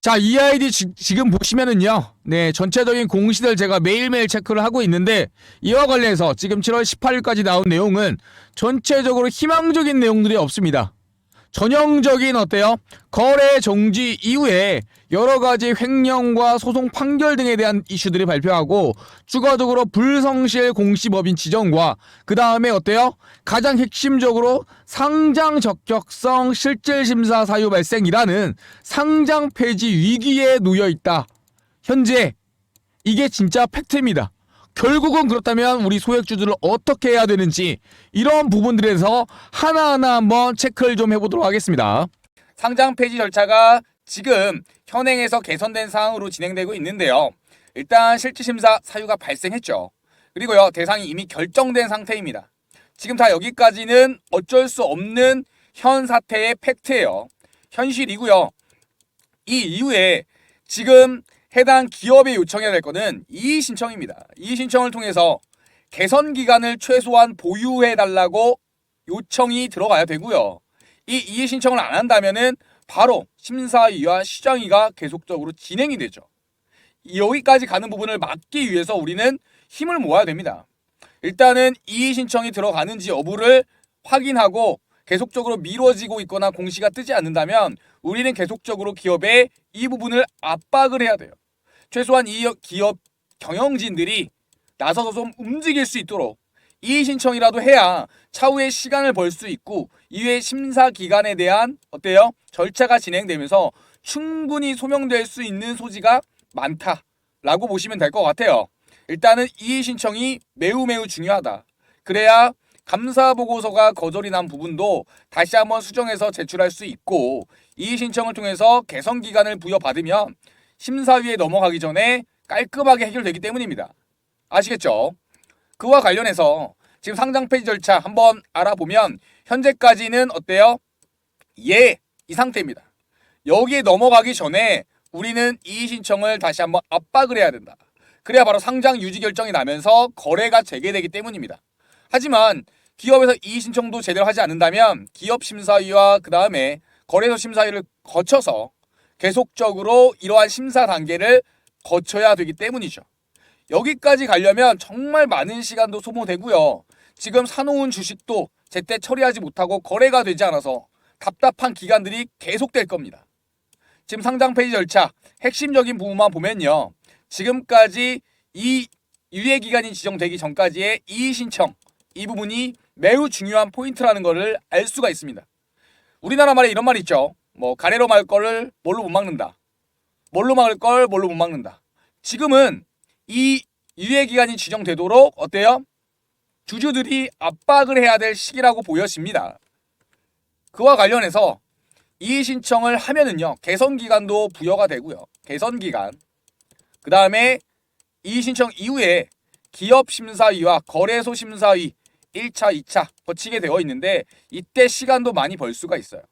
자, 이 아이디 지금 보시면은요. 네, 전체적인 공시들 제가 매일매일 체크를 하고 있는데 이와 관련해서 지금 7월 18일까지 나온 내용은 전체적으로 희망적인 내용들이 없습니다. 전형적인 어때요? 거래 정지 이후에 여러가지 횡령과 소송 판결 등에 대한 이슈들이 발표하고 추가적으로 불성실 공시법인 지정과 그 다음에 어때요? 가장 핵심적으로 상장 적격성 실질심사 사유 발생이라는 상장 폐지 위기에 놓여있다. 현재 이게 진짜 팩트입니다. 결국은 그렇다면 우리 소액주주를 어떻게 해야 되는지 이런 부분들에서 하나하나 한번 체크를 좀 해보도록 하겠습니다. 상장 폐지 절차가 지금 현행에서 개선된 사항으로 진행되고 있는데요. 일단 실질심사 사유가 발생했죠. 그리고요, 대상이 이미 결정된 상태입니다. 지금 다 여기까지는 어쩔 수 없는 현 사태의 팩트예요. 현실이고요. 이 이후에 지금 해당 기업에 요청해야 될 거는 이의 신청입니다. 이의 신청을 통해서 개선 기간을 최소한 보유해 달라고 요청이 들어가야 되고요. 이 이의 신청을 안 한다면은 바로 심사위와 시정위가 계속적으로 진행이 되죠. 여기까지 가는 부분을 막기 위해서 우리는 힘을 모아야 됩니다. 일단은 이의 신청이 들어가는지 여부를 확인하고 계속적으로 미뤄지고 있거나 공시가 뜨지 않는다면 우리는 계속적으로 기업에 이 부분을 압박을 해야 돼요. 최소한 이 기업 경영진들이 나서서 좀 움직일 수 있도록 이의 신청이라도 해야 차후에 시간을 벌 수 있고 이후에 심사 기간에 대한 어때요? 절차가 진행되면서 충분히 소명될 수 있는 소지가 많다라고 보시면 될 것 같아요. 일단은 이의 신청이 매우 중요하다. 그래야 감사 보고서가 거절이 난 부분도 다시 한번 수정해서 제출할 수 있고 이의 신청을 통해서 개선 기간을 부여받으면 심사위에 넘어가기 전에 깔끔하게 해결되기 때문입니다. 아시겠죠? 그와 관련해서 지금 상장 폐지 절차 한번 알아보면 현재까지는 어때요? 예, 이 상태입니다. 여기에 넘어가기 전에 우리는 이의 신청을 다시 한번 압박을 해야 된다. 그래야 바로 상장 유지 결정이 나면서 거래가 재개되기 때문입니다. 하지만 기업에서 이의 신청도 제대로 하지 않는다면 기업 심사위와 그 다음에 거래소 심사위를 거쳐서 계속적으로 이러한 심사 단계를 거쳐야 되기 때문이죠. 여기까지 가려면 정말 많은 시간도 소모되고요. 지금 사놓은 주식도 제때 처리하지 못하고 거래가 되지 않아서 답답한 기간들이 계속될 겁니다. 지금 상장 폐지 절차 핵심적인 부분만 보면요. 지금까지 이 유예 기간이 지정되기 전까지의 이의 신청 이 부분이 매우 중요한 포인트라는 것을 알 수가 있습니다. 우리나라 말에 이런 말이 있죠. 뭐 가래로 막을 거를 뭘로 못 막는다. 뭘로 막을 걸 뭘로 못 막는다. 지금은 이 유예 기간이 지정되도록 어때요? 주주들이 압박을 해야 될 시기라고 보여집니다. 그와 관련해서 이의 신청을 하면은요. 개선 기간도 부여가 되고요. 개선 기간. 그 다음에 이의 신청 이후에 기업 심사위와 거래소 심사위 1차, 2차 거치게 되어 있는데 이때 시간도 많이 벌 수가 있어요.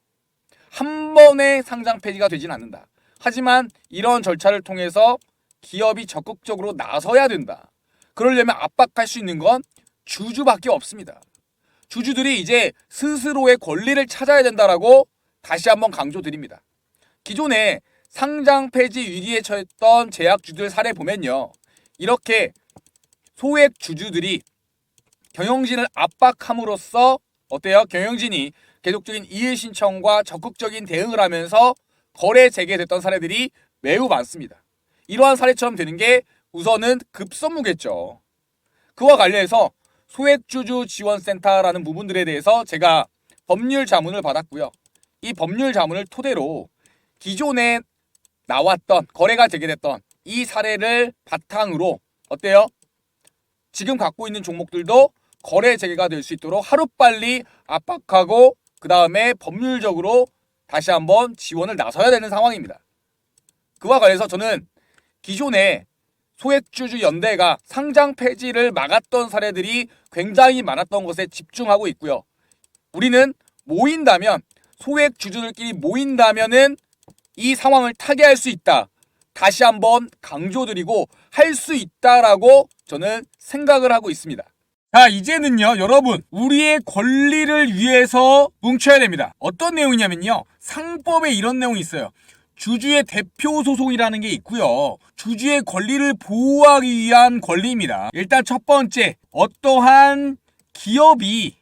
한 번에 상장 폐지가 되진 않는다. 하지만 이런 절차를 통해서 기업이 적극적으로 나서야 된다. 그러려면 압박할 수 있는 건 주주밖에 없습니다. 주주들이 이제 스스로의 권리를 찾아야 된다라고 다시 한번 강조드립니다. 기존에 상장 폐지 위기에 처했던 제약주들 사례 보면요. 이렇게 소액 주주들이 경영진을 압박함으로써 어때요? 경영진이 계속적인 이의 신청과 적극적인 대응을 하면서 거래 재개됐던 사례들이 매우 많습니다. 이러한 사례처럼 되는 게 우선은 급선무겠죠. 그와 관련해서 소액주주 지원센터라는 부분들에 대해서 제가 법률 자문을 받았고요. 이 법률 자문을 토대로 기존에 나왔던 거래가 재개됐던 이 사례를 바탕으로 어때요? 지금 갖고 있는 종목들도 거래 재개가 될 수 있도록 하루빨리 압박하고 그 다음에 법률적으로 다시 한번 지원을 나서야 되는 상황입니다. 그와 관련해서 저는 기존에 소액주주 연대가 상장 폐지를 막았던 사례들이 굉장히 많았던 것에 집중하고 있고요. 우리는 모인다면 소액주주들끼리 모인다면은 이 상황을 타개할 수 있다. 다시 한번 강조드리고 할 수 있다라고 저는 생각을 하고 있습니다. 자, 이제는요, 여러분, 우리의 권리를 위해서 뭉쳐야 됩니다. 어떤 내용이냐면요, 상법에 이런 내용이 있어요. 주주의 대표 소송이라는 게 있고요. 주주의 권리를 보호하기 위한 권리입니다. 일단 첫 번째, 어떠한 기업이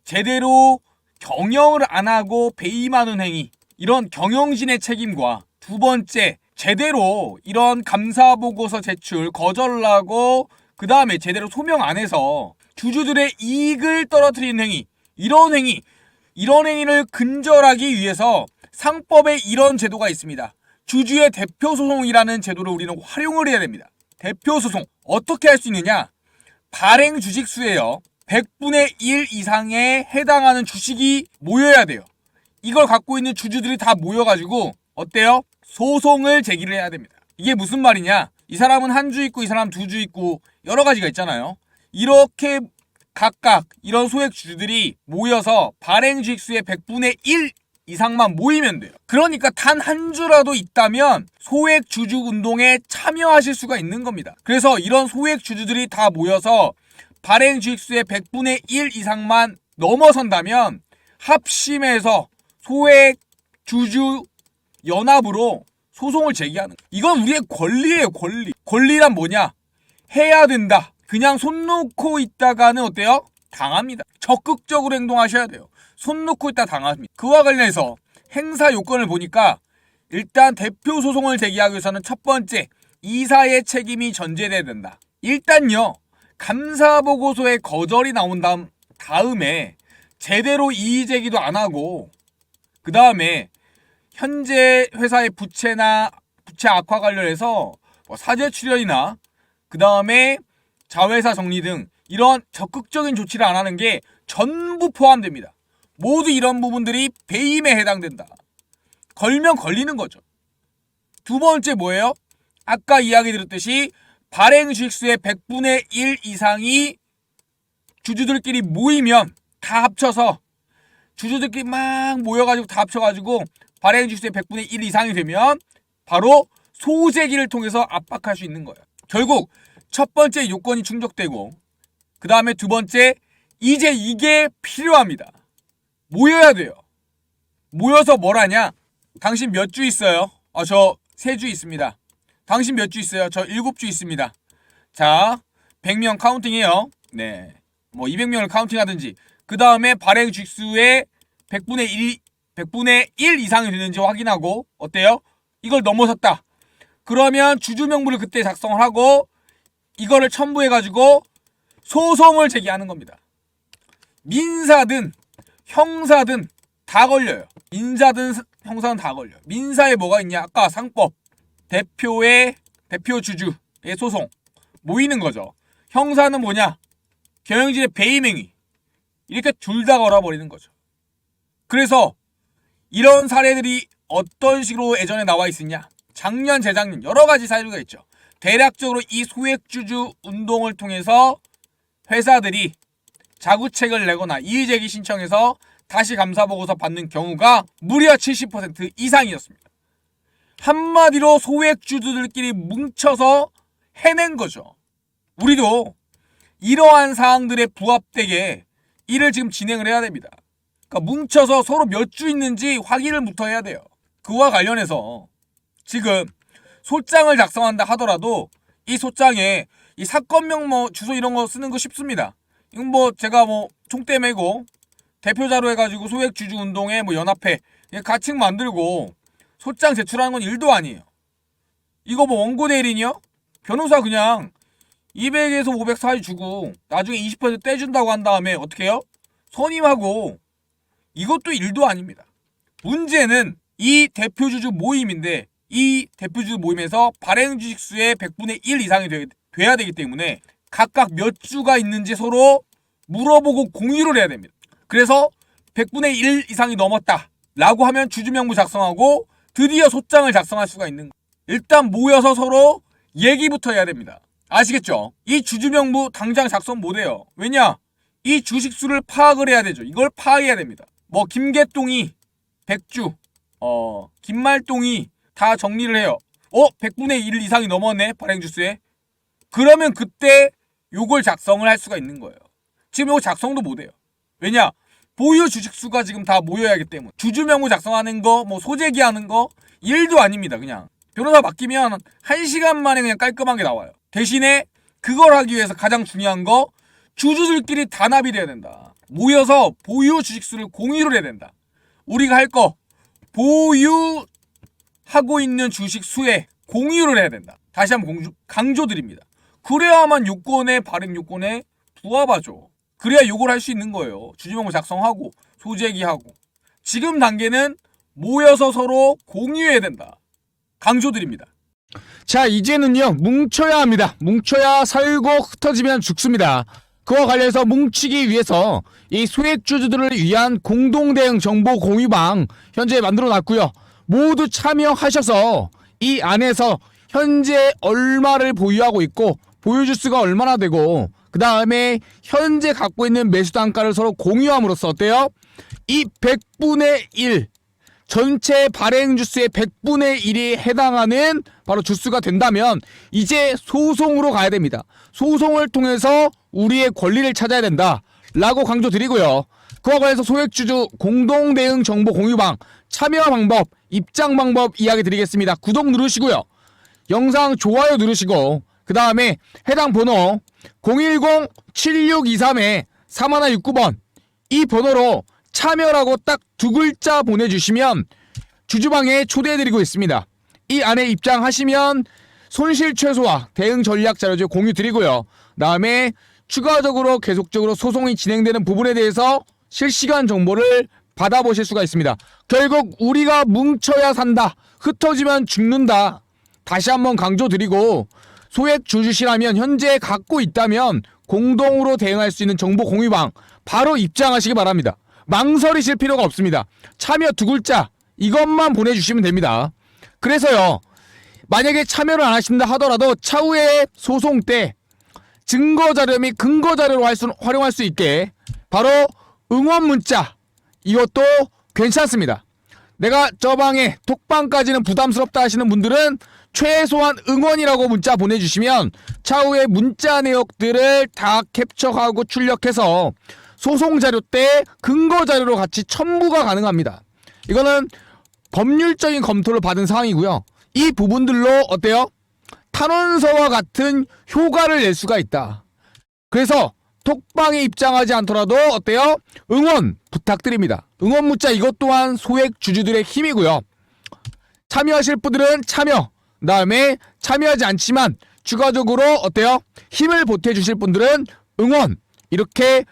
제대로 경영을 안 하고 배임하는 행위, 이런 경영진의 책임과 두 번째, 제대로 이런 감사보고서 제출 거절을 하고 그 다음에 제대로 소명 안 해서 주주들의 이익을 떨어뜨리는 행위, 이런 행위를 근절하기 위해서 상법에 이런 제도가 있습니다. 주주의 대표소송이라는 제도를 우리는 활용을 해야 됩니다. 대표소송 어떻게 할 수 있느냐? 발행 주식수에요 100분의 1 이상에 해당하는 주식이 모여야 돼요. 이걸 갖고 있는 주주들이 다 모여가지고 어때요? 소송을 제기를 해야 됩니다. 이게 무슨 말이냐? 이 사람은 한 주 있고 이 사람 두 주 있고 여러 가지가 있잖아요. 이렇게 각각 이런 소액 주주들이 모여서 발행 주식수의 100분의 1 이상만 모이면 돼요. 그러니까 단 한 주라도 있다면 소액 주주 운동에 참여하실 수가 있는 겁니다. 그래서 이런 소액 주주들이 다 모여서 발행 주식수의 100분의 1 이상만 넘어선다면 합심해서 소액 주주 연합으로 소송을 제기하는 거예요. 이건 우리의 권리예요. 권리란 뭐냐? 해야 된다. 그냥 손 놓고 있다가는 어때요? 당합니다. 적극적으로 행동하셔야 돼요. 손 놓고 있다 당합니다. 그와 관련해서 행사 요건을 보니까 일단 대표 소송을 제기하기 위해서는 첫 번째, 이사의 책임이 전제돼야 된다. 일단요, 감사보고서에 거절이 나온 다음에 제대로 이의 제기도 안 하고 그 다음에 현재 회사의 부채 악화 관련해서 사죄 출연이나 그 다음에 자회사 정리 등 이런 적극적인 조치를 안 하는 게 전부 포함됩니다. 모두 이런 부분들이 배임에 해당된다. 걸면 걸리는 거죠. 두 번째 뭐예요? 아까 이야기 드렸듯이 발행 주식수의 100분의 1 이상이 주주들끼리 모이면 다 합쳐서 주주들끼리 막 모여가지고 다 합쳐가지고 발행 주식수의 100분의 1 이상이 되면 바로 소제기를 통해서 압박할 수 있는 거예요. 결국 첫 번째 요건이 충족되고 그 다음에 두 번째, 이제 이게 필요합니다. 모여야 돼요. 모여서 뭘 하냐? 당신 몇 주 있어요? 저 3주 있습니다. 당신 몇 주 있어요? 저 7주 있습니다. 자, 100명 카운팅해요. 네, 뭐 200명을 카운팅하든지 그 다음에 발행 주식수의 100분의 1 이상이 되는지 확인하고 어때요? 이걸 넘어섰다. 그러면 주주 명부를 그때 작성을 하고 이거를 첨부해가지고 소송을 제기하는 겁니다. 민사든 형사든 다 걸려요. 민사든 형사든 다 걸려요. 민사에 뭐가 있냐? 아까 상법, 대표 주주의 소송 모이는 거죠. 형사는 뭐냐? 경영진의 배임행위. 이렇게 둘 다 걸어버리는 거죠. 그래서 이런 사례들이 어떤 식으로 예전에 나와 있었냐? 작년, 재작년 여러 가지 사례가 있죠. 대략적으로 이 소액주주 운동을 통해서 회사들이 자구책을 내거나 이의제기 신청해서 다시 감사보고서 받는 경우가 무려 70% 이상이었습니다. 한마디로 소액주주들끼리 뭉쳐서 해낸 거죠. 우리도 이러한 사항들에 부합되게 일을 지금 진행을 해야 됩니다. 그러니까 뭉쳐서 서로 몇 주 있는지 확인을부터 해야 돼요. 그와 관련해서 지금 소장을 작성한다 하더라도 이 소장에 이 사건명 주소 이런 거 쓰는 거 쉽습니다. 이건 제가 총대 메고 대표자로 해가지고 소액주주운동에 연합회 가칭 만들고 소장 제출하는 건 일도 아니에요. 이거 원고 대리인이요? 변호사 그냥 200에서 500 사이 주고 나중에 20% 떼준다고 한 다음에 어떻게 해요? 선임하고 이것도 일도 아닙니다. 문제는 이 대표주주 모임인데 이 대표주주 모임에서 발행 주식수의 100분의 1 이상이 돼야 되기 때문에 각각 몇 주가 있는지 서로 물어보고 공유를 해야 됩니다. 그래서 100분의 1 이상이 넘었다 라고 하면 주주명부 작성하고 드디어 소장을 작성할 수가 있는 거예요. 일단 모여서 서로 얘기부터 해야 됩니다. 아시겠죠? 이 주주명부 당장 작성 못해요. 왜냐? 이 주식수를 파악을 해야 되죠. 이걸 파악해야 됩니다. 김개똥이 100주, 김말똥이 다 정리를 해요. 100분의 1 이상이 넘었네, 발행주수에. 그러면 그때 요걸 작성을 할 수가 있는 거예요. 지금 요거 작성도 못해요. 왜냐? 보유 주식수가 지금 다 모여야 하기 때문에. 주주명부 작성하는 거, 소재기하는 거, 일도 아닙니다. 그냥 변호사 맡기면 1시간 만에 그냥 깔끔한 게 나와요. 대신에 그걸 하기 위해서 가장 중요한 거, 주주들끼리 단합이 돼야 된다. 모여서 보유 주식수를 공유를 해야 된다. 우리가 할 거 보유하고 있는 주식 수에 공유를 해야 된다. 다시 한번 강조드립니다. 그래야만 요건에, 발행 요건에 부합하죠. 그래야 요걸 할 수 있는 거예요. 주주명부 작성하고 소재기하고. 지금 단계는 모여서 서로 공유해야 된다. 강조드립니다. 자, 이제는요, 뭉쳐야 합니다. 뭉쳐야 살고 흩어지면 죽습니다. 그와 관련해서 뭉치기 위해서 이 소액주주들을 위한 공동대응 정보 공유방 현재 만들어 놨고요. 모두 참여하셔서 이 안에서 현재 얼마를 보유하고 있고 보유주수가 얼마나 되고 그 다음에 현재 갖고 있는 매수 단가를 서로 공유함으로써 어때요? 이 100분의 1 전체 발행 주수의 100분의 1이 해당하는 바로 주수가 된다면 이제 소송으로 가야 됩니다. 소송을 통해서 우리의 권리를 찾아야 된다 라고 강조드리고요. 그와 관련해서 소액주주 공동대응 정보 공유방 참여 방법, 입장 방법 이야기 드리겠습니다. 구독 누르시고요. 영상 좋아요 누르시고 그 다음에 해당 번호 010-7623-4169번 이 번호로 참여라고 딱 두 글자 보내주시면 주주방에 초대해드리고 있습니다. 이 안에 입장하시면 손실 최소화 대응 전략 자료집 공유 드리고요. 다음에 추가적으로 계속적으로 소송이 진행되는 부분에 대해서 실시간 정보를 받아보실 수가 있습니다. 결국 우리가 뭉쳐야 산다. 흩어지면 죽는다. 다시 한번 강조드리고 소액 주주시라면 현재 갖고 있다면 공동으로 대응할 수 있는 정보 공유방 바로 입장하시기 바랍니다. 망설이실 필요가 없습니다. 참여 두 글자 이것만 보내주시면 됩니다. 그래서요, 만약에 참여를 안 하신다 하더라도 차후에 소송 때 증거자료 및 근거자료로 활용할 수 있게 바로 응원 문자 이것도 괜찮습니다. 내가 저 방에 톡방까지는 부담스럽다 하시는 분들은 최소한 응원이라고 문자 보내주시면 차후에 문자 내역들을 다 캡처하고 출력해서 소송 자료 때 근거 자료로 같이 첨부가 가능합니다. 이거는 법률적인 검토를 받은 사항이고요. 이 부분들로 어때요? 탄원서와 같은 효과를 낼 수가 있다. 그래서 톡방에 입장하지 않더라도 어때요? 응원 부탁드립니다. 응원 문자 이것 또한 소액 주주들의 힘이고요. 참여하실 분들은 참여, 그 다음에 참여하지 않지만 추가적으로 어때요? 힘을 보태주실 분들은 응원 이렇게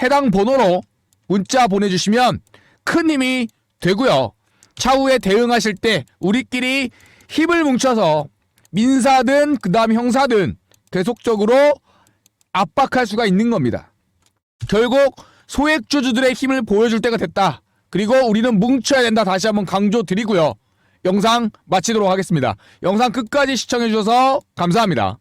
해당 번호로 문자 보내주시면 큰 힘이 되고요. 차후에 대응하실 때 우리끼리 힘을 뭉쳐서 민사든 그 다음 형사든 계속적으로 압박할 수가 있는 겁니다. 결국 소액주주들의 힘을 보여줄 때가 됐다. 그리고 우리는 뭉쳐야 된다. 다시 한번 강조드리고요. 영상 마치도록 하겠습니다. 영상 끝까지 시청해주셔서 감사합니다.